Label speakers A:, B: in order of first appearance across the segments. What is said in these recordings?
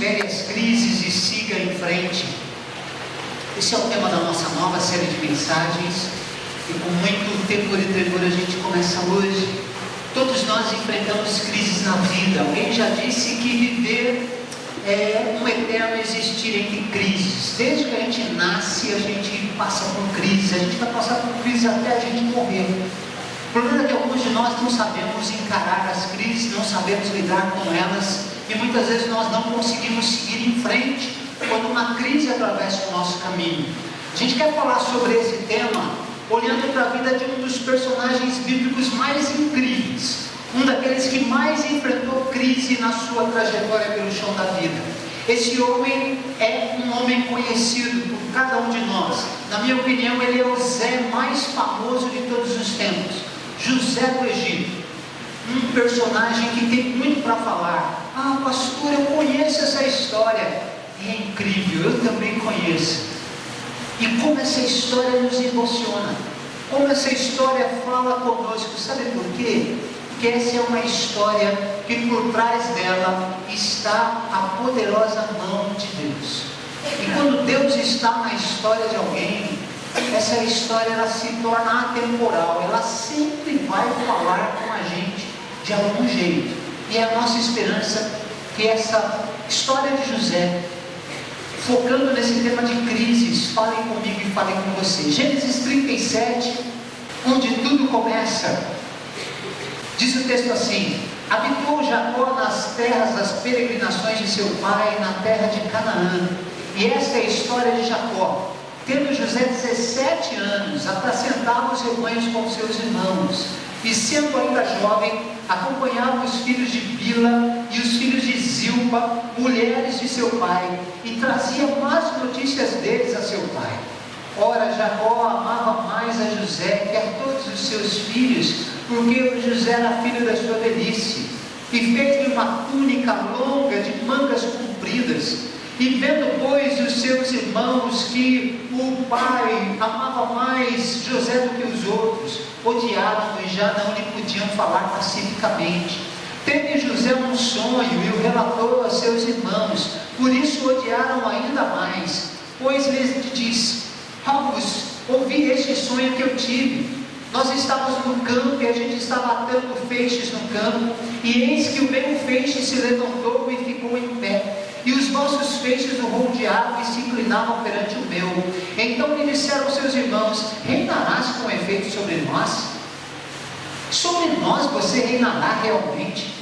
A: supere as crises e siga em frente. Esse é o tema da nossa nova série de mensagens, e com muito temor e tremor a gente começa hoje. Todos nós enfrentamos crises na vida. Alguém já disse que viver é um eterno existir entre crises. Desde que a gente nasce, a gente passa por crise. A gente vai passar por crise até a gente morrer. O problema é que alguns de nós não sabemos encarar as crises, não sabemos lidar com elas, e muitas vezes nós não conseguimos seguir em frente quando uma crise atravessa o nosso caminho. A gente quer falar sobre esse tema olhando para a vida de um dos personagens bíblicos mais incríveis, um daqueles que mais enfrentou crise na sua trajetória pelo chão da vida. Esse homem é um homem conhecido por cada um de nós. Na minha opinião, ele é o Zé mais famoso de todos os tempos, José do Egito. Um personagem que tem muito para falar. Ah, pastor, eu conheço essa história. É incrível, eu também conheço. E como essa história nos emociona, como essa história fala conosco. Sabe por quê? Porque essa é uma história que por trás dela está a poderosa mão de Deus. E quando Deus está na história de alguém, essa história ela se torna atemporal, ela sempre vai falar com a gente de algum jeito. E é a nossa esperança que essa história de José, focando nesse tema de crises, falem comigo e falem com você. Gênesis 37, onde tudo começa, diz o texto assim: habitou Jacó nas terras das peregrinações de seu pai, na terra de Canaã. E esta é a história de Jacó. Tendo José 17 anos, apacentava os rebanhos com seus irmãos, e sendo ainda jovem, acompanhava os filhos de Bila e os filhos de Zilpa, mulheres de seu pai, e trazia más notícias deles a seu pai. Ora, Jacó amava mais a José que a todos os seus filhos, porque José era filho da sua velhice, e fez-lhe uma túnica longa de mangas compridas. E vendo, pois, os seus irmãos que o pai amava mais José do que os outros, odiaram-no e já não lhe podiam falar pacificamente. Teve José um sonho e o relatou a seus irmãos, por isso o odiaram ainda mais, pois lhes disse: Vamos, ouvi este sonho que eu tive. Nós estávamos no campo e a gente estava atando feixes no campo, e eis que o meu feixe se levantou e ficou em pé, e os vossos feixes o rodeavam e se inclinavam perante o meu. Então lhe disseram seus irmãos: reinarás com efeito sobre nós? Sobre nós você reinará realmente?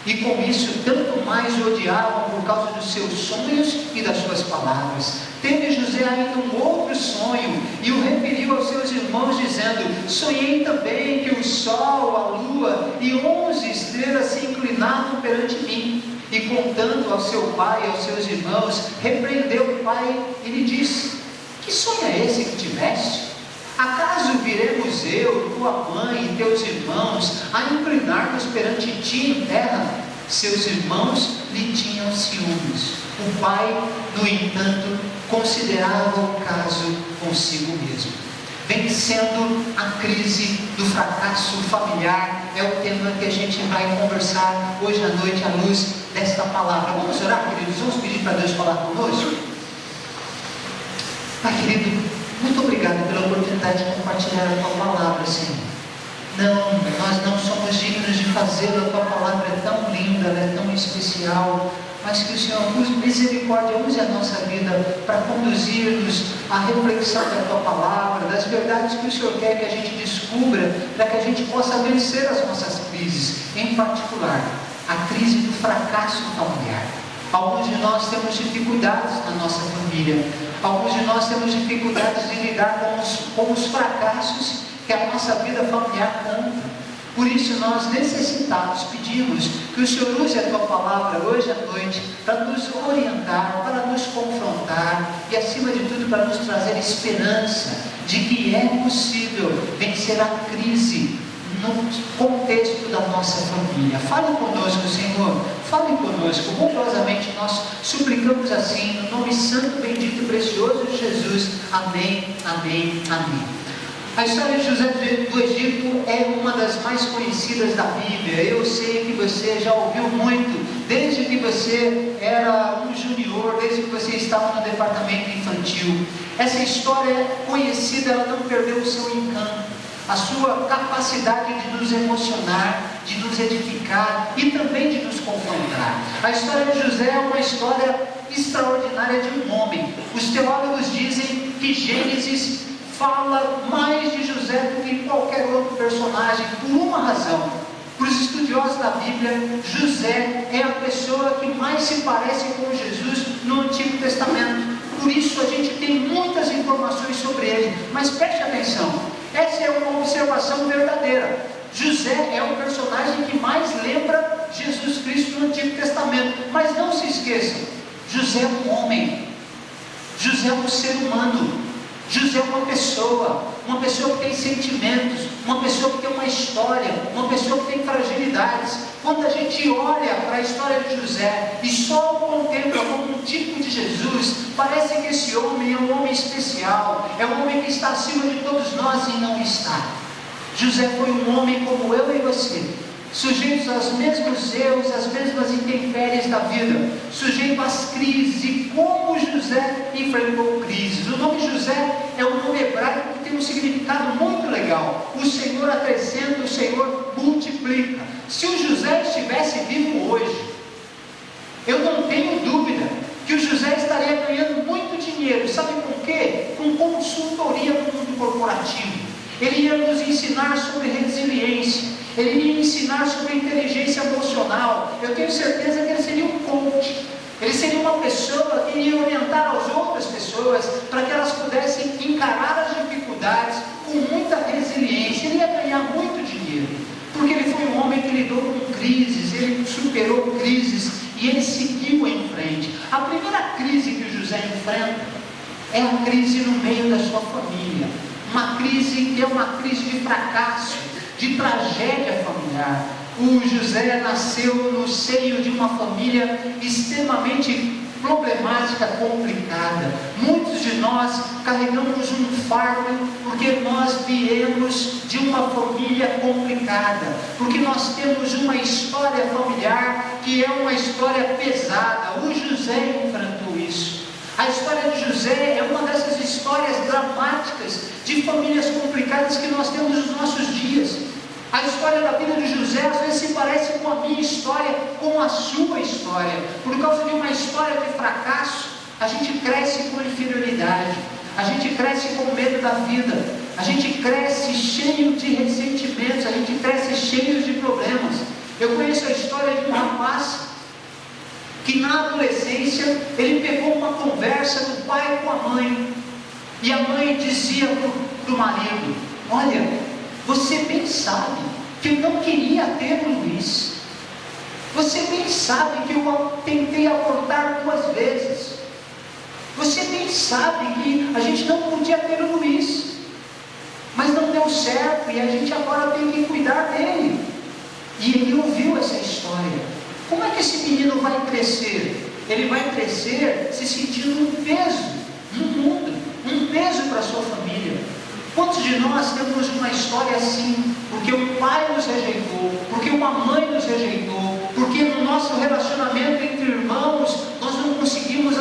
A: E com isso tanto mais o odiavam por causa dos seus sonhos e das suas palavras. Teve José ainda um outro sonho, e o referiu aos seus irmãos, dizendo: sonhei também que o sol, a lua e 11 estrelas se inclinavam perante mim. E contando ao seu pai e aos seus irmãos, repreendeu o pai e lhe disse: que sonho é esse que tiveste? Acaso viremos eu, tua mãe e teus irmãos a inclinar-nos perante ti em terra? Seus irmãos lhe tinham ciúmes. O pai, no entanto, considerava o caso consigo mesmo. Vencendo a crise do fracasso familiar é o tema que a gente vai conversar hoje à noite à luz desta palavra. Vamos orar, queridos? Vamos pedir para Deus falar conosco? Pai querido, muito obrigado pela oportunidade de compartilhar a Tua palavra, Senhor. Nós não somos dignos de fazê-la. A Tua palavra é tão linda, ela é tão especial, mas que o Senhor, por misericórdia, use a nossa vida para conduzir-nos à reflexão da Tua palavra, das verdades que o Senhor quer que a gente descubra, para que a gente possa vencer as nossas crises, em particular, a crise do fracasso familiar. Alguns de nós temos dificuldades na nossa família, alguns de nós temos dificuldades de lidar com os fracassos que a nossa vida familiar conta. Por isso nós necessitamos, pedimos que o Senhor use a Tua palavra hoje à noite para nos orientar, para nos confrontar e acima de tudo para nos trazer esperança de que é possível vencer a crise no contexto da nossa família. Fale conosco, Senhor, fale conosco, bondosamente nós suplicamos assim, no nome santo, bendito e precioso de Jesus. Amém, amém, amém. A história de José do Egito é uma das mais conhecidas da Bíblia. Eu sei que você já ouviu muito desde que você era um junior, desde que você estava no departamento infantil. Essa história é conhecida, ela não perdeu o seu encanto, a sua capacidade de nos emocionar, de nos edificar e também de nos confrontar. A história de José é uma história extraordinária de um homem. Os teólogos dizem que Gênesis fala mais de José do que qualquer outro personagem, por uma razão. Para os estudiosos da Bíblia, José é a pessoa que mais se parece com Jesus no Antigo Testamento. Por isso a gente tem muitas informações sobre ele. Mas preste atenção, essa é uma observação verdadeira. José é o personagem que mais lembra Jesus Cristo no Antigo Testamento. Mas não se esqueçam, José é um homem, José é um ser humano, José é uma pessoa que tem sentimentos, uma pessoa que tem uma história, uma pessoa que tem fragilidades. Quando a gente olha para a história de José e só o contempla como um tipo de Jesus, parece que esse homem é um homem especial, é um homem que está acima de todos nós, e não está. José foi um homem como eu e você, sujeitos aos mesmos erros, às mesmas intempéries da vida, sujeito às crises. E como José enfrentou crises? O nome José é um nome hebraico que tem um significado muito legal. O Senhor acrescenta, o Senhor multiplica. Se o José estivesse vivo hoje, eu não tenho dúvida que o José estaria ganhando muito dinheiro. Sabe com quê? Com consultoria no mundo corporativo. Ele ia nos ensinar sobre resiliência, ele ia ensinar sobre inteligência emocional. Eu tenho certeza que ele seria um coach, ele seria uma pessoa que ia orientar as outras pessoas para que elas pudessem encarar as dificuldades com muita resiliência. Ele ia ganhar muito dinheiro, porque ele foi um homem que lidou com crises, ele superou crises e ele seguiu em frente. A primeira crise que o José enfrenta é a crise no meio da sua família, uma crise que é uma crise de fracasso, de tragédia familiar. O José nasceu no seio de uma família extremamente problemática, complicada. Muitos de nós carregamos um fardo porque nós viemos de uma família complicada, porque nós temos uma história familiar que é uma história pesada. O José enfrentou isso. A história de José é uma dessas histórias dramáticas de famílias complicadas que nós temos nos nossos dias. A história da vida de José às vezes se parece com a minha história, com a sua história. Por causa de uma história de fracasso, a gente cresce com inferioridade, a gente cresce com medo da vida, a gente cresce cheio de ressentimentos, a gente cresce cheio de problemas. Eu conheço a história de um rapaz que na adolescência ele pegou uma conversa do pai com a mãe, e a mãe dizia para o marido: olha, você bem sabe que eu não queria ter o Luiz, você bem sabe que eu tentei abortar 2 vezes, você bem sabe que a gente não podia ter o Luiz, mas não deu certo e a gente agora tem que cuidar dele. E ele ouviu essa história. Como é que esse menino vai crescer? Ele vai crescer se sentindo um peso no mundo, um peso para a sua família. Quantos de nós temos uma história assim? Porque o pai nos rejeitou, porque uma mãe nos rejeitou, porque no nosso relacionamento entre irmãos nós não conseguimos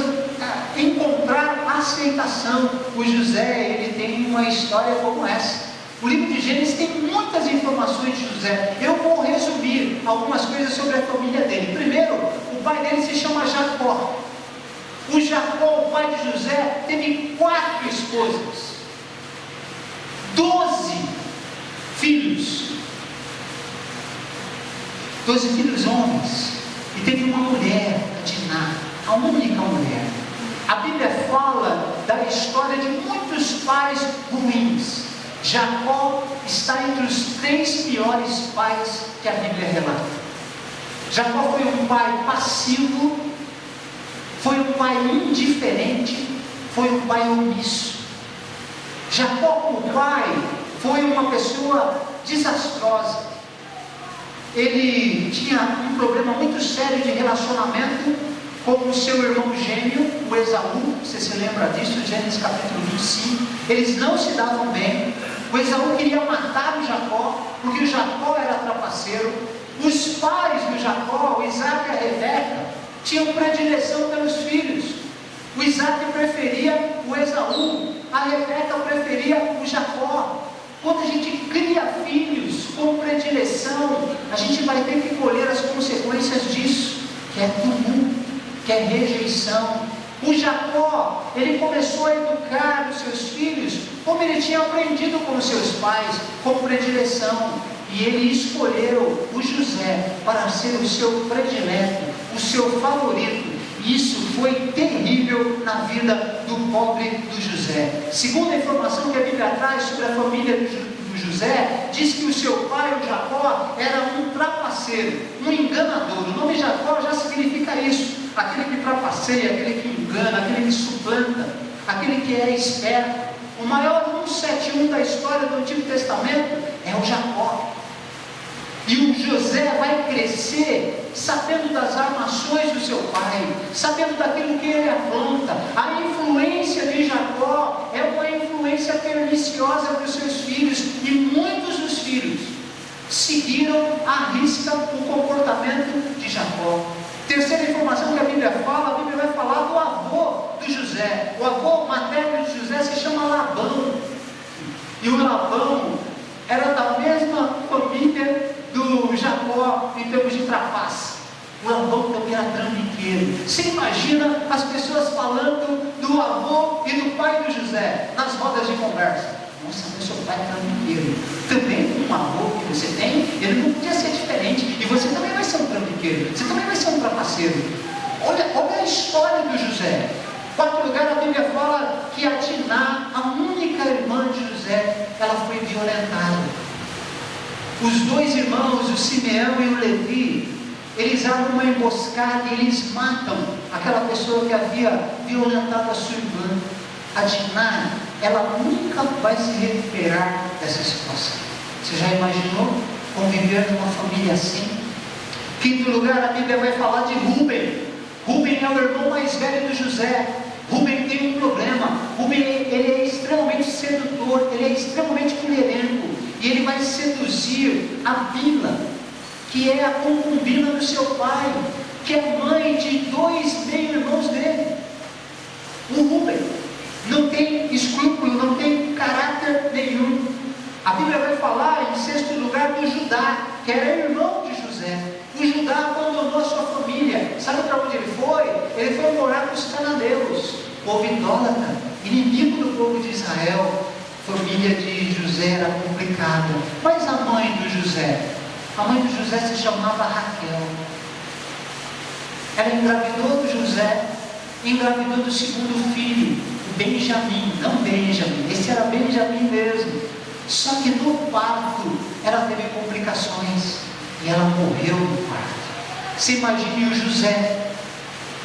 A: encontrar aceitação. O José, ele tem uma história como essa. O livro de Gênesis tem muitas informações de José. Eu vou resumir algumas coisas sobre a família dele. Primeiro, o pai dele se chama Jacó. O Jacó, o pai de José, teve 4 esposas, 12 filhos, 12 filhos homens, e teve uma mulher, a Diná, a única mulher. A Bíblia fala da história de muitos pais ruins. Jacó está entre os 3 piores pais que a Bíblia relata. Jacó foi um pai passivo, foi um pai indiferente, foi um pai omisso. Jacó, como pai, foi uma pessoa desastrosa. Ele tinha um problema muito sério de relacionamento com o seu irmão gêmeo, o Esaú. Você se lembra disso, Gênesis capítulo 25. Eles não se davam bem. O Esaú queria matar o Jacó, porque o Jacó era trapaceiro. Os pais do Jacó, o Isaac e a Rebeca, tinham predileção pelos filhos. O Isaac preferia o Esaú, a Rebeca preferia o Jacó. Quando a gente cria filhos com predileção, a gente vai ter que colher as consequências disso, que é tumulto, que é rejeição. O Jacó, ele começou a educar os seus filhos como ele tinha aprendido com os seus pais, com predileção. E ele escolheu o José para ser o seu predileto, o seu favorito. E isso foi terrível na vida do pobre do José. Segundo a informação que a Bíblia traz sobre a família do José, diz que o seu pai, o Jacó, era um trapaceiro, um enganador. O nome Jacó já significa isso: aquele que trapaceia, aquele que engana, aquele que suplanta, aquele que é esperto. O maior 171 da história do Antigo Testamento é o Jacó. E o José vai crescer sabendo das armações do seu pai, sabendo daquilo que ele apronta. A influência de Jacó é uma influência perniciosa para os seus filhos, e muitos dos filhos seguiram à risca o comportamento de Jacó. Terceira informação que a Bíblia vai falar do avô do José. O avô materno de José se chama Labão. E o Labão era da mesma família do Jacó em termos de trapaça. O Labão também era trambiqueiro. Você imagina as pessoas falando do avô e do pai do José nas rodas de conversa? Nossa, mas seu pai é trambiqueiro. Também um avô que você tem, ele não podia ser diferente. E você também vai ser um trambiqueiro. Você também vai ser um trapaceiro. Olha a história do José. Em quarto lugar, a Bíblia fala que a Diná, a única irmã de José, ela foi violentada. Os dois irmãos, o Simeão e o Levi, eles armam uma emboscada e eles matam aquela pessoa que havia violentado a sua irmã. A Diná, ela nunca vai se recuperar dessa situação. Você já imaginou conviver numa família assim? Quinto lugar, a Bíblia vai falar de Rúben. Rúben é o irmão mais velho do José. Rúben tem um problema. Rúben, ele é extremamente sedutor, ele é extremamente mulherengo. E ele vai seduzir a Bila, que é a concubina do seu pai, que é mãe de 2 meio-irmãos dele. O Rúben não tem escrúpulo, não tem caráter nenhum. A Bíblia vai falar, em sexto lugar, do Judá, que era irmão de José. O Judá abandonou a sua família. Sabe para onde ele foi? Ele foi morar com os cananeus, povo idólatra, inimigo do povo de Israel. A família de José era complicada. Mas a mãe do José? A mãe do José se chamava Raquel. Ela engravidou do José, engravidou do segundo filho, Benjamim. Não Benjamim, esse era Benjamim mesmo. Só que no parto ela teve complicações e ela morreu no parto. Você imagine o José,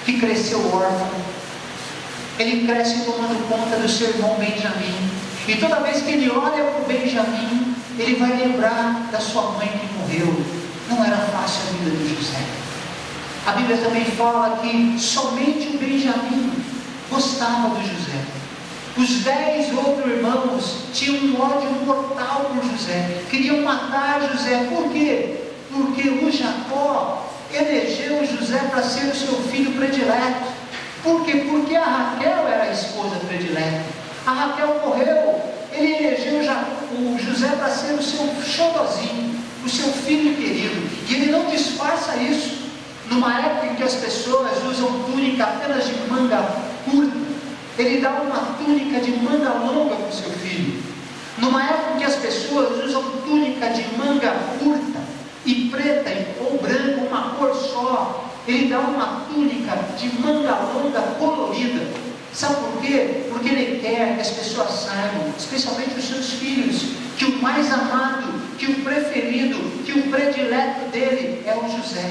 A: que cresceu órfão. Ele cresce tomando conta do seu irmão Benjamim. E toda vez que ele olha para o Benjamim, ele vai lembrar da sua mãe que morreu. Não era fácil a vida do José. A Bíblia também fala que somente o Benjamim gostava do José. Os 10 outros irmãos tinham um ódio mortal por José. Queriam matar José. Por quê? Porque o Jacó elegeu José para ser o seu filho predileto. Por quê? Porque a Raquel era a esposa predileta. A Raquel morreu, ele elegeu o José para ser o seu xodozinho, o seu filho querido. E ele não disfarça isso. Numa época em que as pessoas usam túnica apenas de manga curta, ele dá uma túnica de manga longa para o seu filho. Numa época em que as pessoas usam túnica de manga curta e preta ou branca, uma cor só, ele dá uma túnica de manga longa colorida. Sabe por quê? Porque ele quer que as pessoas saibam, especialmente os seus filhos, que o mais amado, que o preferido, que o predileto dele é o José.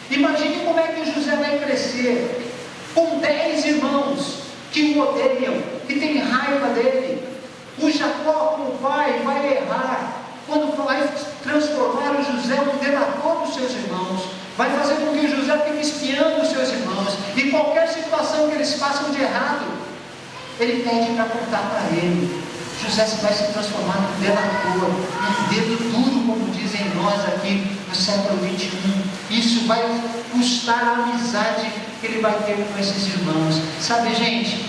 A: Imagine como é que o José vai crescer com 10 irmãos que o odeiam, que têm raiva dele. O Jacó, como pai, vai errar quando vai transformar o José num delator dos seus irmãos. Vai fazer com que o José fique espiando os seus irmãos. E qualquer situação que eles façam de errado, ele pede para contar para ele. José vai se transformar num delator, num dedo duro, como dizem nós aqui no século 21. Isso vai custar a amizade que ele vai ter com esses irmãos. Sabe, gente,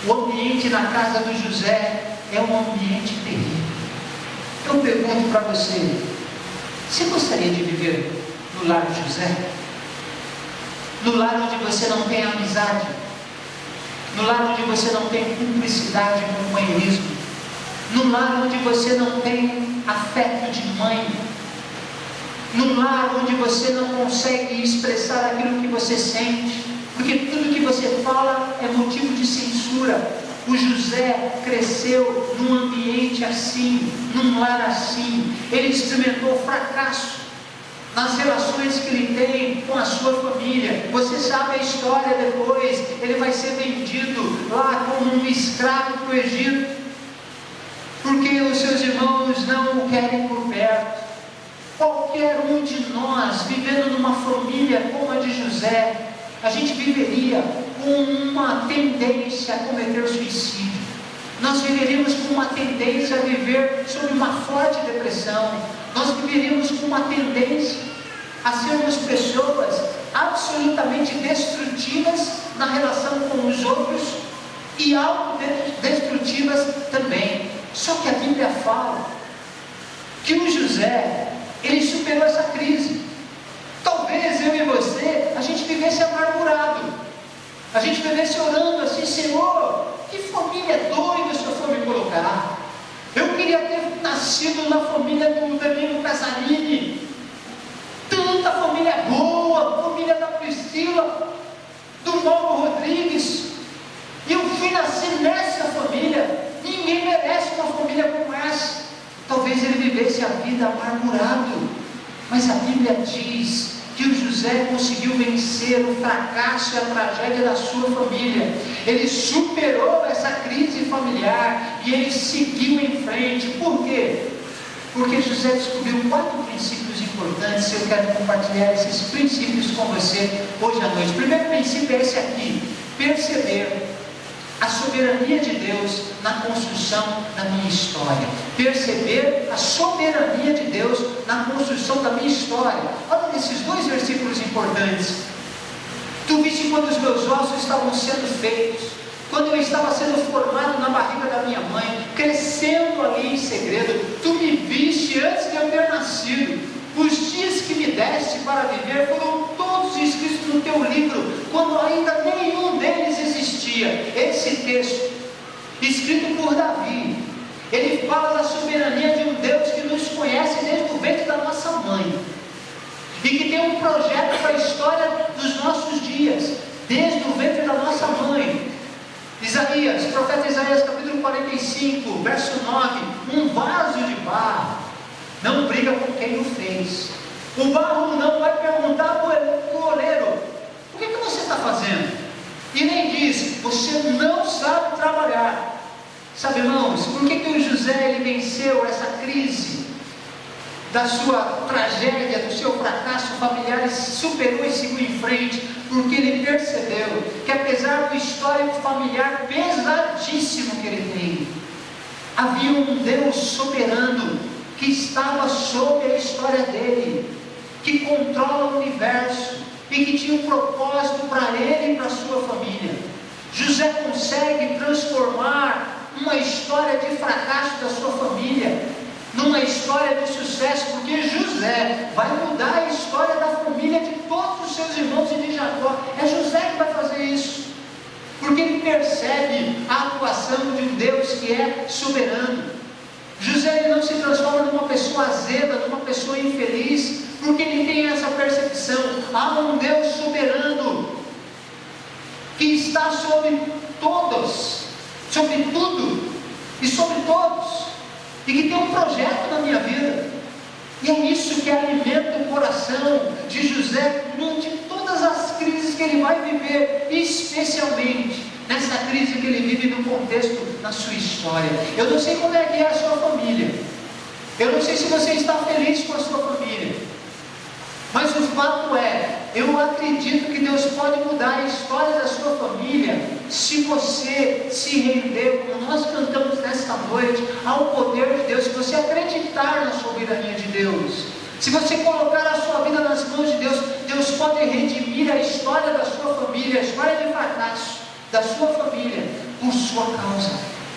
A: o ambiente na casa do José é um ambiente terrível. Eu pergunto para você gostaria de viver no lar de José? No lar onde você não tem amizade? No lar onde você não tem cumplicidade e companheirismo? No lar onde você não tem afeto de mãe? No lar onde você não consegue expressar aquilo que você sente? Porque tudo que você fala é motivo de censura. O José cresceu num ambiente assim, num lar assim. Ele experimentou fracasso nas relações que ele tem com a sua família. Você sabe a história depois. Ele vai ser vendido lá como um escravo para o Egito, porque os seus irmãos não o querem por perto. Qualquer um de nós, vivendo numa família como a de José, a gente viveria com uma tendência a cometer suicídio. Nós viveríamos com uma tendência a viver sob uma forte depressão. Nós viveríamos com uma tendência a sermos pessoas absolutamente destrutivas na relação com os outros e autodestrutivas também. Só que a Bíblia fala que o José, ele superou essa crise. Talvez eu e você, a gente vivesse amargurado. A gente vivesse orando assim: Senhor, que família doida o Senhor foi me colocar. Eu queria ter nascido na família do Danilo Pesarini. Tanta família boa, família da Priscila, do Mauro Rodrigues. E eu fui nascer nessa família. Ninguém merece uma família como essa. Talvez ele vivesse a vida amargurado. Mas a Bíblia diz que o José conseguiu vencer o fracasso e a tragédia da sua família. Ele superou essa crise familiar e ele seguiu em frente. Por quê? Porque José descobriu 4 princípios importantes. Eu quero compartilhar esses princípios com você hoje à noite. O primeiro princípio é esse aqui: perceber a soberania de Deus na construção da minha história. Perceber a soberania de Deus na construção da minha história. Olha nesses 2 versículos importantes. Tu viste quando os meus ossos estavam sendo feitos, quando eu estava sendo formado na barriga da minha mãe, crescendo ali em segredo. Tu me viste antes de eu ter nascido. Os dias que me deste para viver foram todos escritos no teu livro, quando ainda nenhum deles existia. Esse texto, escrito por Davi, ele fala da soberania de um Deus que nos conhece desde o ventre da nossa mãe, e que tem um projeto para a história dos nossos dias, desde o ventre da nossa mãe. Isaías, profeta Isaías, capítulo 45, verso 9: um vaso de barro não briga com quem o fez. O barro não vai perguntar para o oleiro: o que você está fazendo? E nem diz: você não sabe trabalhar. Sabe, irmãos, por que o José ele venceu essa crise da sua tragédia, do seu fracasso familiar, e superou e seguiu em frente? Porque ele percebeu que, apesar do histórico familiar pesadíssimo que ele tem, havia um Deus soberano que estava sobre a história dele, que controla o universo e que tinha um propósito para ele e para a sua família. José consegue transformar uma história de fracasso da sua família numa história de sucesso, porque José vai mudar a história da família de todos os seus irmãos e de Jacó. É José que vai fazer isso, porque ele percebe a atuação de um Deus que é soberano. José ele não se transforma numa pessoa azeda, numa pessoa infeliz, porque ele tem essa percepção: há um Deus soberano que está sobre todos, sobre tudo e sobre todos, e que tem um projeto na minha vida. E é isso que alimenta o coração de José durante todas as crises que ele vai viver, especialmente nessa crise que ele vive no contexto da sua história. Eu não sei como é que é a sua família, eu não sei se você está feliz com a sua família, mas o fato é, eu acredito que Deus pode mudar a história da sua família se você se render, como nós cantamos nesta noite, ao poder de Deus. Se você acreditar na soberania de Deus, Se você colocar a sua vida nas mãos de Deus, Deus pode redimir a história da sua família, a história de fracasso da sua família, por sua causa,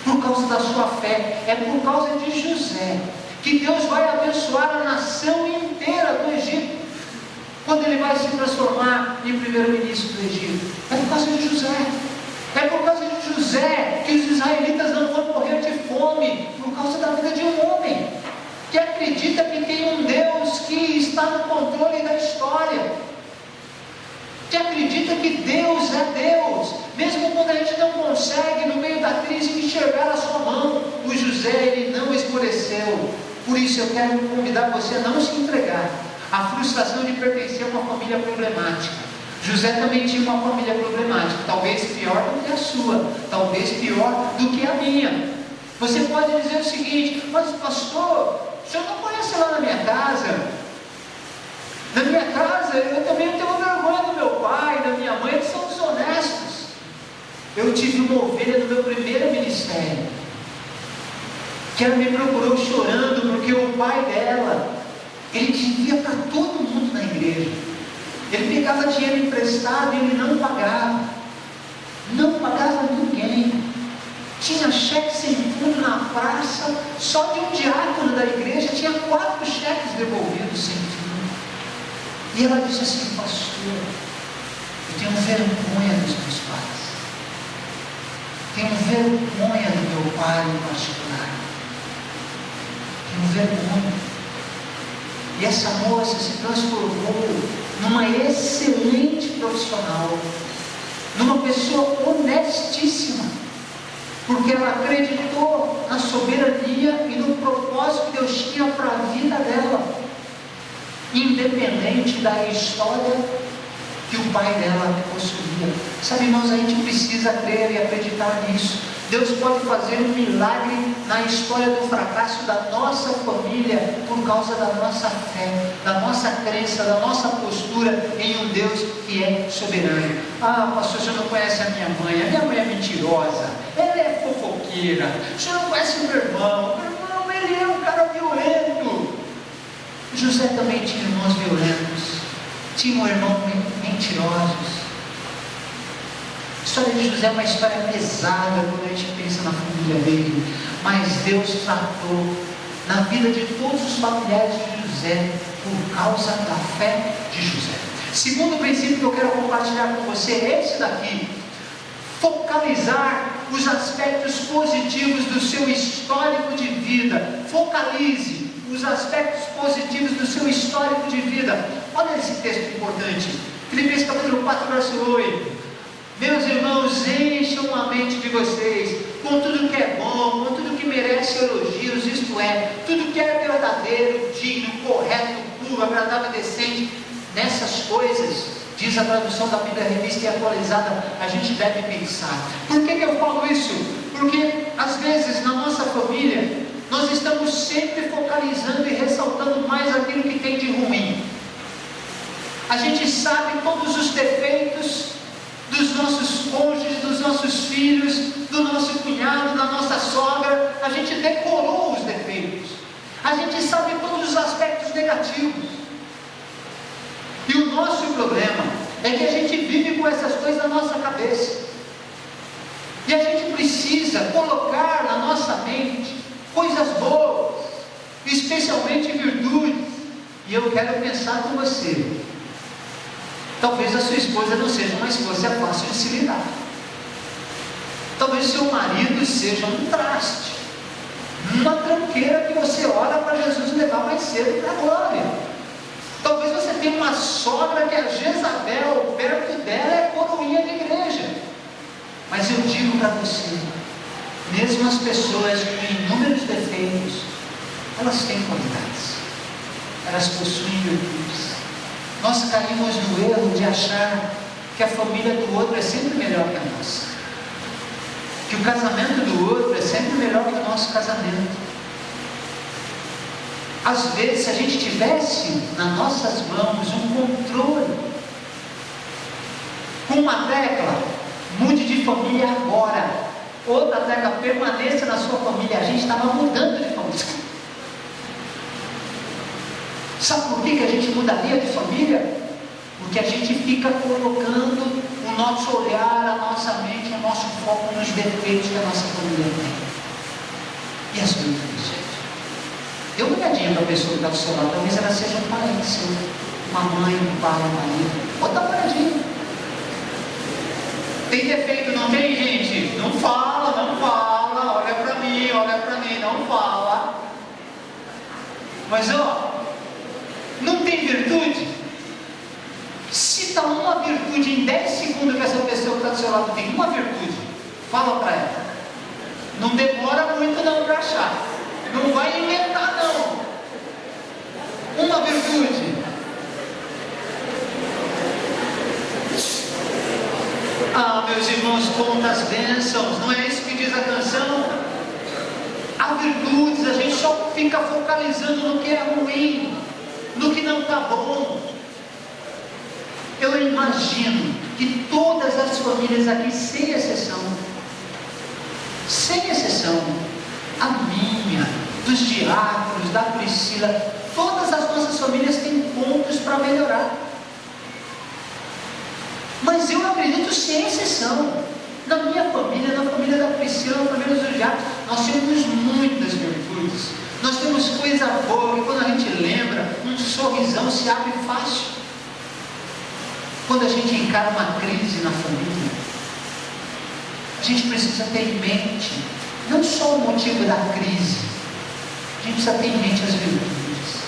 A: por causa da sua fé. É por causa de José que Deus vai abençoar a nação inteira do Egito, quando ele vai se transformar em primeiro-ministro do Egito. É por causa de José. É por causa de José que os israelitas não vão morrer de fome, por causa da vida de um homem que acredita que tem um Deus que está no controle da história, que acredita que Deus é Deus, mesmo quando a gente não consegue, no meio da crise, enxergar a sua mão. O José, ele não esmoreceu. Por isso eu quero convidar você a não se entregar à frustração de pertencer a uma família problemática. José também tinha uma família problemática, talvez pior do que a sua, talvez pior do que a minha. Você pode dizer o seguinte: mas pastor, o senhor não conhece lá na minha casa? Na minha casa eu também tenho vergonha do meu pai, da minha mãe, eles são desonestos. Eu tive uma ovelha no meu primeiro ministério, que ela me procurou chorando, porque o pai dela, ele devia para todo mundo na igreja. Ele pegava dinheiro emprestado e ele não pagava ninguém. Tinha cheque sem fundo na praça, só de um diácono da igreja tinha 4 cheques devolvidos sem fundo. E ela disse assim: pastor, eu tenho vergonha dos meus pais, tenho vergonha do meu pai em particular, tenho vergonha. E essa moça se transformou numa excelente profissional, numa pessoa honestíssima, porque ela acreditou na soberania e no propósito que Deus tinha para a vida dela, independente da história que o pai dela possuía. Sabe, irmãos, a gente precisa crer e acreditar nisso. Deus pode fazer um milagre na história do fracasso da nossa família, por causa da nossa fé, da nossa crença, da nossa postura em um Deus que é soberano. Ah, pastor, o senhor não conhece a minha mãe é mentirosa, ela é fofoqueira. O senhor não conhece o meu irmão, ele é um cara violento. José também tinha irmãos violentos, tinha irmãos mentirosos. A história de José é uma história pesada quando a gente pensa na família dele, mas Deus tratou na vida de todos os familiares de José por causa da fé de José. Segundo princípio que eu quero compartilhar com você é esse daqui: focalizar os aspectos positivos do seu histórico de vida. Focalize os aspectos positivos do seu histórico de vida. Olha esse texto importante, Filipenses capítulo 4, verso 8. Meus irmãos, encham a mente de vocês com tudo que é bom, com tudo que merece elogios, isto é, tudo que é verdadeiro, digno, correto, puro, agradável e decente. Nessas coisas, diz a tradução da Bíblia Revista e Atualizada, a gente deve pensar. Por que eu falo isso? Porque às vezes na nossa família nós estamos sempre focalizando e ressaltando mais aquilo que tem de ruim. A gente sabe todos os defeitos dos nossos cônjuges, dos nossos filhos, do nosso cunhado, da nossa sogra. A gente decorou os defeitos, a gente sabe todos os aspectos negativos. E o nosso problema é que a gente vive com essas coisas na nossa cabeça, e a gente precisa colocar na nossa mente coisas boas, especialmente virtudes. E eu quero pensar com você: talvez a sua esposa não seja uma esposa fácil de se lidar. Talvez o seu marido seja um traste, uma tranqueira que você ora para Jesus levar mais cedo para a glória. Talvez você tenha uma sogra que a Jezabel, perto dela, é coroinha de igreja. Mas eu digo para você, mesmo as pessoas com inúmeros defeitos, elas têm qualidades, elas possuem virtudes. Nós caímos no erro de achar que a família do outro é sempre melhor que a nossa, que o casamento do outro é sempre melhor que o nosso casamento. Às vezes, se a gente tivesse nas nossas mãos um controle, com uma tecla, mude de família agora, outra tecla, permaneça na sua família, a gente estava mudando de família. Sabe por que a gente mudaria de família? Porque a gente fica colocando o nosso olhar, a nossa mente, o nosso foco nos defeitos que a nossa família tem. E as dúvidas, gente? Dê uma olhadinha para a pessoa que está do seu lado, talvez ela seja um parente seu, uma mãe, um pai, um marido. Bota uma olhadinha. Tem defeito, não tem, gente? Não fala, olha para mim, não fala. Mas não tem virtude? Cita uma virtude em 10 segundos que essa pessoa que está do seu lado tem. Uma virtude. Fala para ela. Não demora muito não para achar. Não vai inventar não. Uma virtude. Meus irmãos, quantas bênçãos. Não é isso que diz a canção? Há virtudes, a gente só fica focalizando no que é ruim, no que não está bom. Eu imagino que todas as famílias aqui, sem exceção, a minha, dos diáconos, da Priscila, todas as nossas famílias têm pontos para melhorar. Mas eu acredito, sem exceção, na minha família, na família da Priscila, na família dos diáconos, nós temos muitas virtudes. Nós temos coisa boa que quando a gente lembra, um sorrisão se abre fácil. Quando a gente encara uma crise na família, a gente precisa ter em mente não só o motivo da crise, a gente precisa ter em mente as virtudes,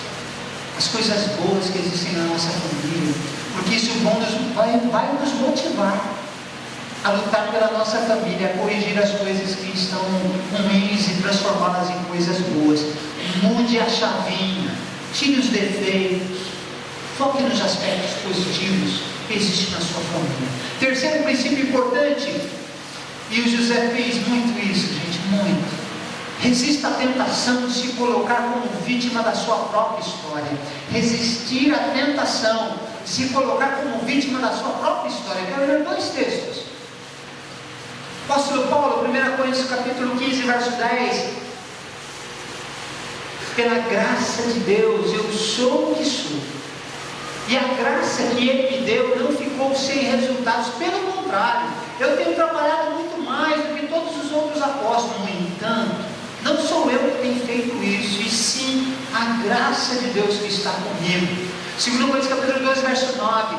A: as coisas boas que existem na nossa família, porque isso vai nos motivar a lutar pela nossa família, a corrigir as coisas que estão ruins e transformá-las em coisas boas. Mude a chavinha, tire os defeitos, foque nos aspectos positivos que existem na sua família. Terceiro princípio importante, e o José fez muito isso, gente, muito. Resista à tentação de se colocar como vítima da sua própria história. Resistir à tentação de se colocar como vítima da sua própria história. Eu quero ler 2 textos. Apóstolo Paulo, 1 Coríntios capítulo 15, verso 10. Pela graça de Deus, eu sou o que sou. E a graça que Ele me deu não ficou sem resultados. Pelo contrário, eu tenho trabalhado muito mais do que todos os outros apóstolos. No entanto, não sou eu que tenho feito isso, e sim a graça de Deus que está comigo. 2 Coríntios capítulo 2, verso 9.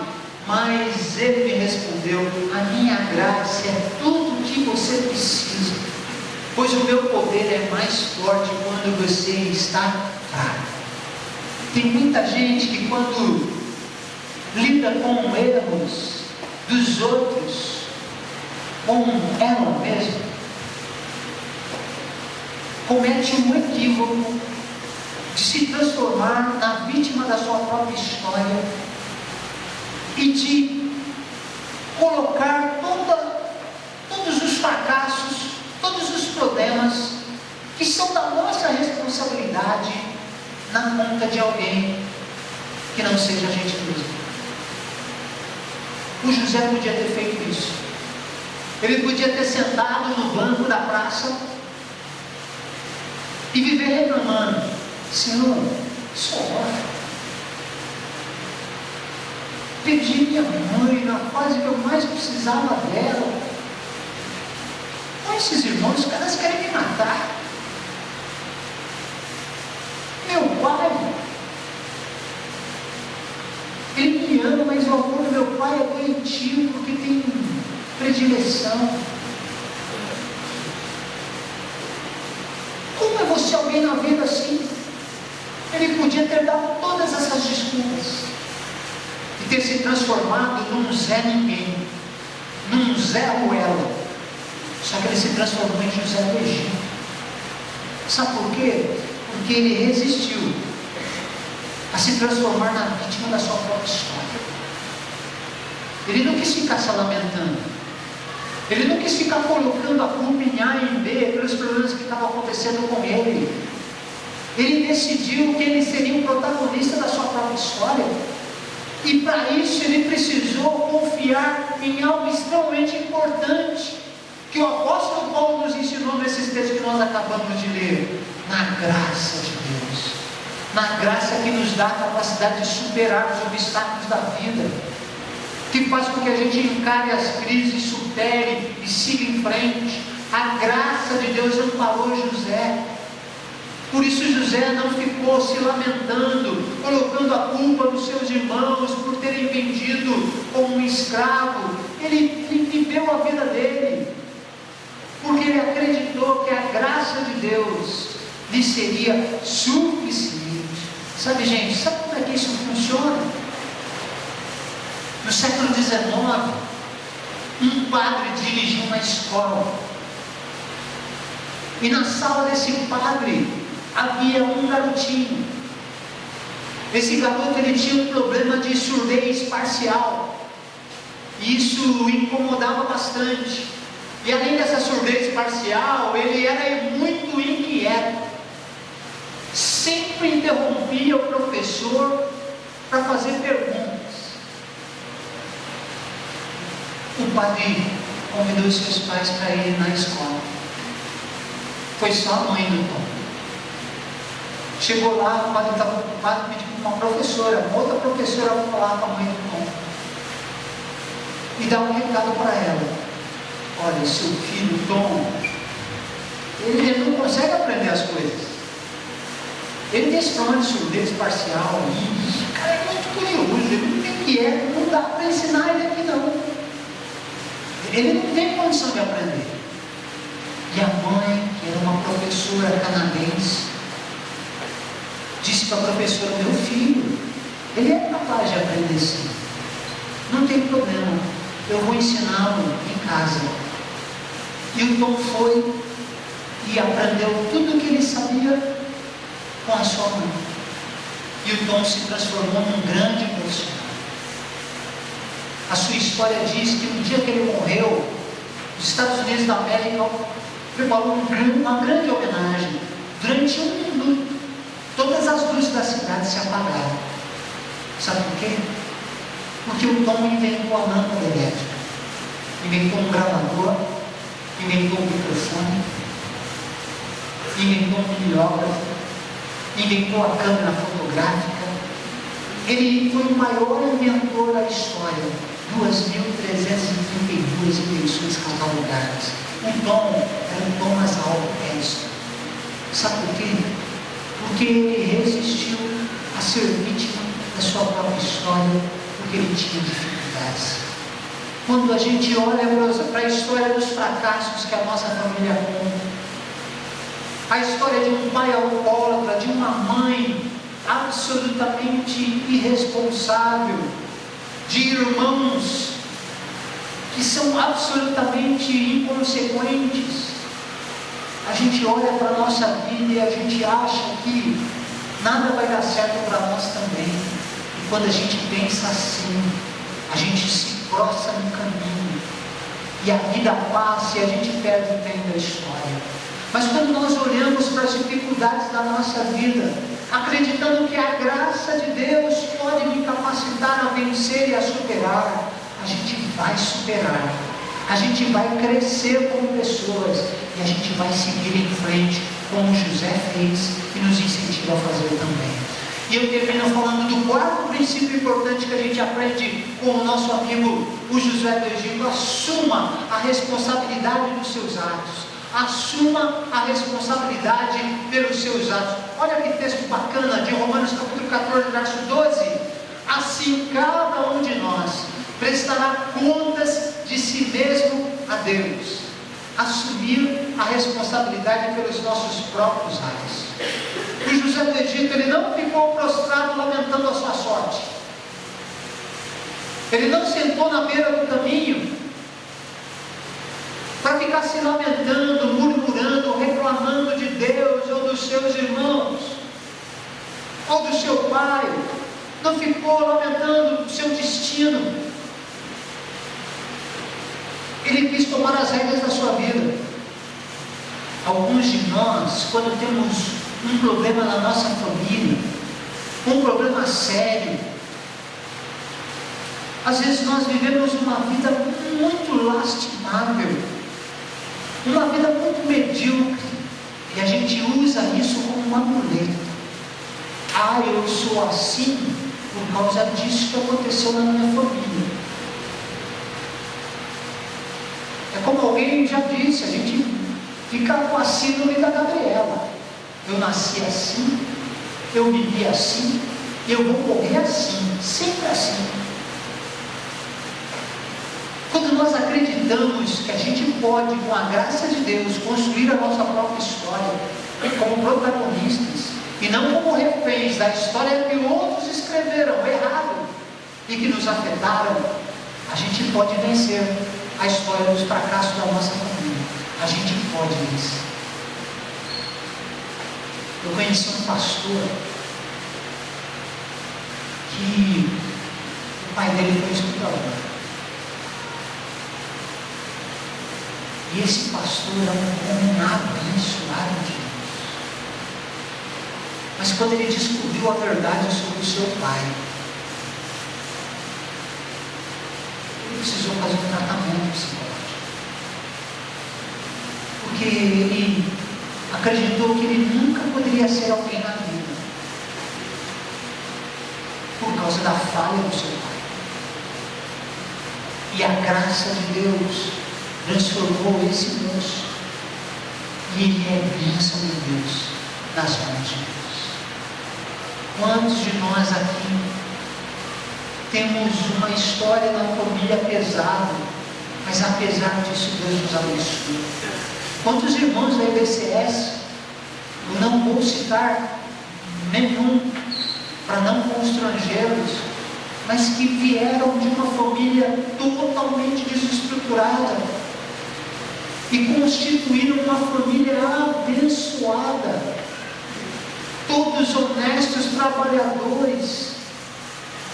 A: Mas Ele me respondeu: a minha graça é tudo o que você precisa, pois o meu poder é mais forte quando você está fraco. Tem muita gente que quando lida com erros dos outros, com ela mesma, comete um equívoco de se transformar na vítima da sua própria história e de colocar todos os fracassos, todos os problemas que são da nossa responsabilidade na conta de alguém que não seja a gente mesmo. O José podia ter feito isso. Ele podia ter sentado no banco da praça e viver reclamando: Senhor, sou órfão, perdi minha mãe na fase que eu mais precisava dela. Olha esses irmãos, os caras querem me matar. Meu pai, ele me ama, mas o amor do meu pai é doentio porque tem predileção. Como é você alguém na vida assim? Ele podia ter dado todas essas desculpas e ter se transformado num Zé Ninguém, num Zé Ruela. Só que ele se transformou em José do Egito. Sabe por quê? Porque ele resistiu a se transformar na vítima da sua própria história. Ele não quis ficar se lamentando. Ele não quis ficar colocando a culpa em A e em B pelos problemas que estavam acontecendo com ele. Ele decidiu que ele seria o protagonista da sua própria história. E para isso ele precisou confiar em algo extremamente importante, que o apóstolo Paulo nos ensinou nesses textos que nós acabamos de ler: na graça de Deus. na graça que nos dá a capacidade de superar os obstáculos da vida, que faz com que a gente encare as crises, supere e siga em frente. A graça de Deus amparou José. Por isso José não ficou se lamentando, colocando a culpa nos seus irmãos por terem vendido como um escravo. Ele viveu a vida dele, porque ele acreditou que a graça de Deus lhe seria suficiente. Sabe, gente, sabe como é que isso funciona? No século XIX, um padre dirigiu uma escola, e na sala desse padre havia um garotinho. Esse garoto, ele tinha um problema de surdez parcial, e isso o incomodava bastante. E além dessa surdez parcial, ele era muito inquieto, sempre interrompia o professor para fazer perguntas. O padre convidou seus pais para ir na escola. Foi só a mãe do Tom. Chegou lá, o padre estava ocupado, pediu para uma outra professora falar com a mãe do Tom e dar um recado para ela. Olha, seu filho Tom, ele não consegue aprender as coisas. Ele tem esse problema de surdez parcial. O cara é muito curioso, ele não tem inquieto, não dá para ensinar ele aqui não. Ele não tem condição de aprender. E a mãe, que era uma professora canadense, disse para a professora: meu filho, ele é capaz de aprender sim, não tem problema, eu vou ensiná-lo em casa. E o Tom foi e aprendeu tudo o que ele sabia com a sua mãe. E o Tom se transformou num grande profissional. A sua história diz que no dia que ele morreu, os Estados Unidos da América preparou uma grande homenagem. Durante um minuto, todas as luzes da cidade se apagaram. Sabe por quê? Porque o Tom inventou a lâmpada elétrica, inventou um gravador, inventou um microfone, inventou um mimeógrafo, inventou a câmera fotográfica. Ele foi o maior inventor da história. 2.332 invenções catalogadas. O Tom era o Thomas Alva Edison. Sabe por quê? Porque ele resistiu a ser vítima da sua própria história, porque ele tinha dificuldades. Quando a gente olha para a história dos fracassos que a nossa família conta, a história de um pai alcoólatra, de uma mãe absolutamente irresponsável, de irmãos que são absolutamente inconsequentes, a gente olha para a nossa vida e a gente acha que nada vai dar certo para nós também. E quando a gente pensa assim, a gente se prostra no caminho e a vida passa e a gente perde o tempo da história. Mas quando nós olhamos para as dificuldades da nossa vida, acreditando que a graça de Deus pode me capacitar a vencer e a superar, a gente vai superar, a gente vai crescer como pessoas e a gente vai seguir em frente, como José fez e nos incentiva a fazer também. E eu termino falando do quarto princípio importante que a gente aprende com o nosso amigo, o José do Egito: assuma a responsabilidade dos seus atos. Assuma a responsabilidade pelos seus atos. Olha que texto bacana de Romanos capítulo 14, verso 12. Assim cada um de nós prestará contas de si mesmo a Deus. Assumir a responsabilidade pelos nossos próprios atos. O José do Egito, ele não ficou prostrado lamentando a sua sorte. Ele não sentou na beira do caminho para ficar se lamentando, murmurando, reclamando de Deus ou dos seus irmãos ou do seu pai. Não ficou lamentando o seu destino. Ele quis tomar as rédeas da sua vida. Alguns de nós, quando temos um problema na nossa família, um problema sério, às vezes nós vivemos uma vida muito lastimável, uma vida muito medíocre, e a gente usa isso como um amuleto. eu sou assim por causa disso que aconteceu na minha família. É como alguém já disse, a gente fica com a síndrome da Gabriela. Eu nasci assim, eu vivi assim, e eu vou morrer assim, sempre assim. Quando nós acreditamos que a gente pode, com a graça de Deus, construir a nossa própria história, como protagonistas, e não como reféns da história que outros escreveram errado e que nos afetaram, a gente pode vencer a história dos fracassos da nossa família. A gente pode vencer. Eu conheci um pastor que o pai dele foi estudador. E esse pastor era um homem abençoado de Deus. Mas quando ele descobriu a verdade sobre o seu pai, ele precisou fazer um tratamento psicológico. Porque ele acreditou que ele nunca poderia ser alguém na vida, por causa da falha do seu pai. E a graça de Deus transformou esse moço, e ele é bênção de Deus nas mãos de Deus. Quantos de nós aqui temos uma história na família pesada, mas apesar disso Deus nos abençoou? Quantos irmãos da EBCS, eu não vou citar nenhum para não constrangê-los, mas que vieram de uma família totalmente desestruturada e constituíram uma família abençoada, todos honestos, trabalhadores,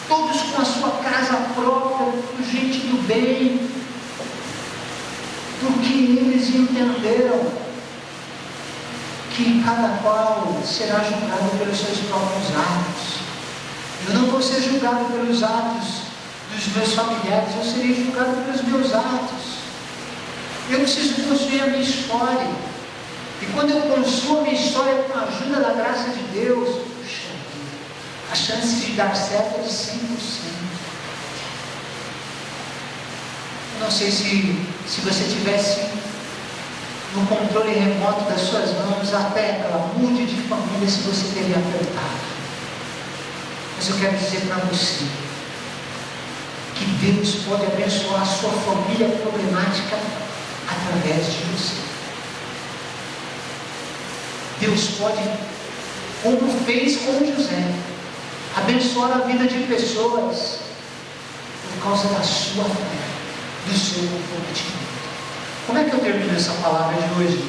A: todos com a sua casa própria, gente do bem, porque eles entenderam que cada qual será julgado pelos seus próprios atos. Eu não vou ser julgado pelos atos dos meus familiares, eu serei julgado pelos meus atos. Eu preciso construir a minha história. E quando eu construo a minha história com a ajuda da graça de Deus, puxa, a chance de dar certo é de 100%. Eu não sei se você tivesse no controle remoto das suas mãos a tecla mude de família, se você teria apertado. Mas eu quero dizer para você que Deus pode abençoar a sua família problemática através de você. Deus pode, como fez com José, abençoar a vida de pessoas por causa da sua fé, do seu comprometimento. Como é que eu termino essa palavra de hoje?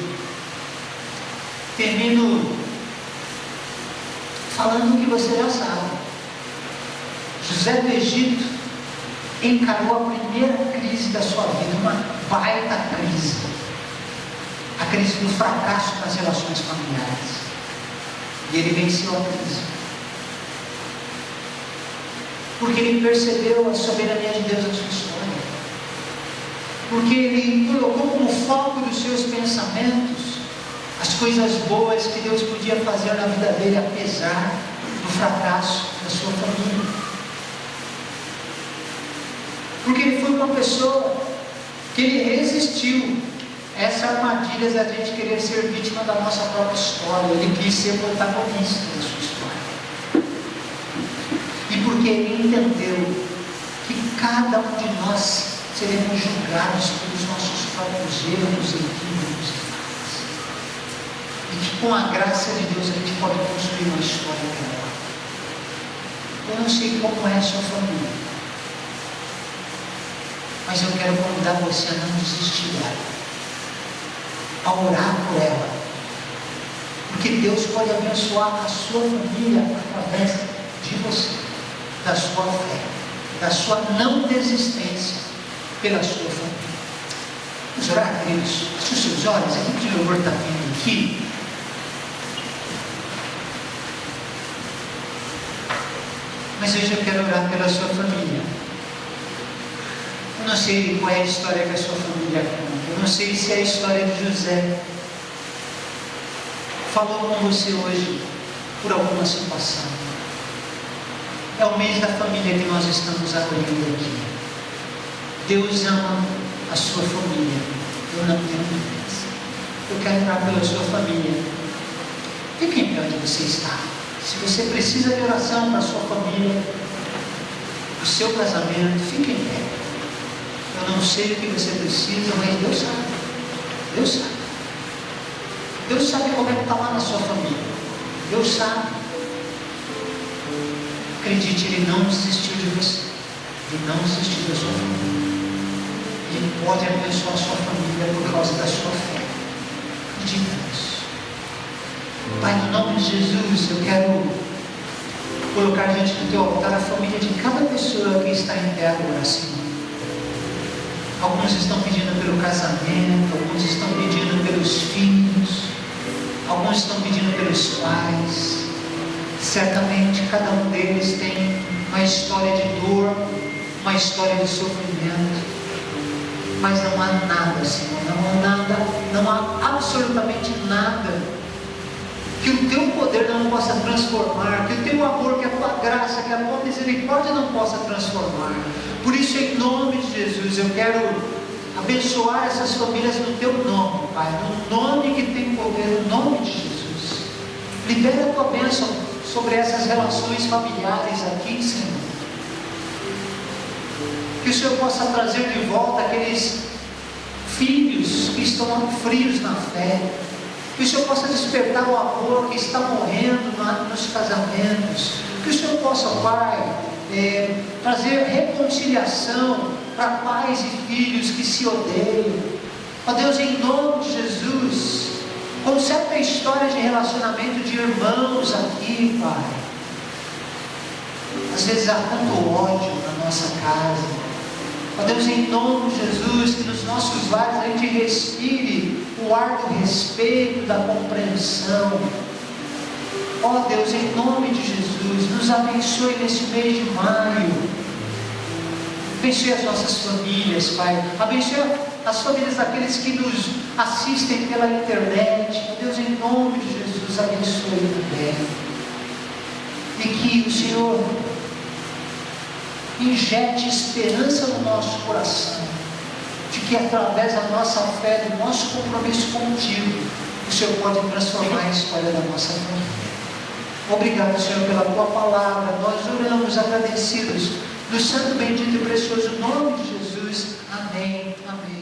A: Termino falando o que você já sabe. José do Egito encarou a primeira crise da sua vida, uma baita crise. A crise do fracasso nas relações familiares. E ele venceu a crise. Porque ele percebeu a soberania de Deus na sua história. Porque ele colocou como foco dos seus pensamentos as coisas boas que Deus podia fazer na vida dele, apesar do fracasso da sua família. Porque ele foi uma pessoa que ele resistiu a essa armadilha da gente querer ser vítima da nossa própria história. Ele quis ser protagonista da sua história. E porque ele entendeu que cada um de nós seremos julgados pelos nossos próprios erros, equívocos e falhas. E que com a graça de Deus a gente pode construir uma história melhor. Eu não sei como é a sua família, mas eu quero convidar você a não desistir dela, a orar por ela, porque Deus pode abençoar a sua família através de você, da sua fé, da sua não desistência pela sua família. Vamos orar, queridos. Feche os seus olhos, a equipe de louvor está vindo aqui. Mas hoje eu quero orar pela sua família. Eu não sei qual é a história que a sua família conta. Eu não sei se é a história de José falou com você hoje por alguma situação. É o mês da família que nós estamos abrindo aqui. Deus ama a sua família. Eu não tenho dúvidas. Eu quero orar pela sua família. Fique em pé onde você está. Se você precisa de oração para a sua família, o seu casamento, fique em pé. Eu não sei o que você precisa, mas Deus sabe. Deus sabe. Deus sabe como é que está lá na sua família. Deus sabe. Acredite, Ele não desistiu de você. Ele não desistiu da sua família. Ele pode abençoar a sua família por causa da sua fé. Acredite nisso. Pai, no nome de Jesus, eu quero colocar diante do teu altar a família de cada pessoa que está em pé agora, Senhor. Alguns estão pedindo pelo casamento, alguns estão pedindo pelos filhos, alguns estão pedindo pelos pais. Certamente cada um deles tem uma história de dor, uma história de sofrimento, mas não há nada, Senhor, não há absolutamente nada que o teu poder não possa transformar, que o teu amor, que a tua graça, que a tua misericórdia não possa transformar. Por isso, em nome de Jesus, eu quero abençoar essas famílias no teu nome, Pai, no nome que tem poder, no nome de Jesus. Libera a tua bênção sobre essas relações familiares aqui, Senhor. Que o Senhor possa trazer de volta aqueles filhos que estão frios na fé. Que o Senhor possa despertar o amor que está morrendo nos casamentos. Que o Senhor possa, Pai, trazer reconciliação para pais e filhos que se odeiam. Ó Deus, em nome de Jesus, conserta a história de relacionamento de irmãos aqui, Pai. Às vezes há tanto ódio na nossa casa. Ó Deus, em nome de Jesus, que nos nossos lares a gente respire o ar do respeito, da compreensão. Ó Deus, em nome de Jesus, nos abençoe nesse mês de maio. Abençoe as nossas famílias, Pai. Abençoe as famílias daqueles que nos assistem pela internet. Ó Deus, em nome de Jesus, abençoe também. E que o Senhor injete esperança no nosso coração, de que através da nossa fé, do nosso compromisso contigo, o Senhor pode transformar a história da nossa família. Obrigado, Senhor, pela tua palavra. Nós oramos agradecidos no santo, bendito e precioso nome de Jesus. Amém. Amém.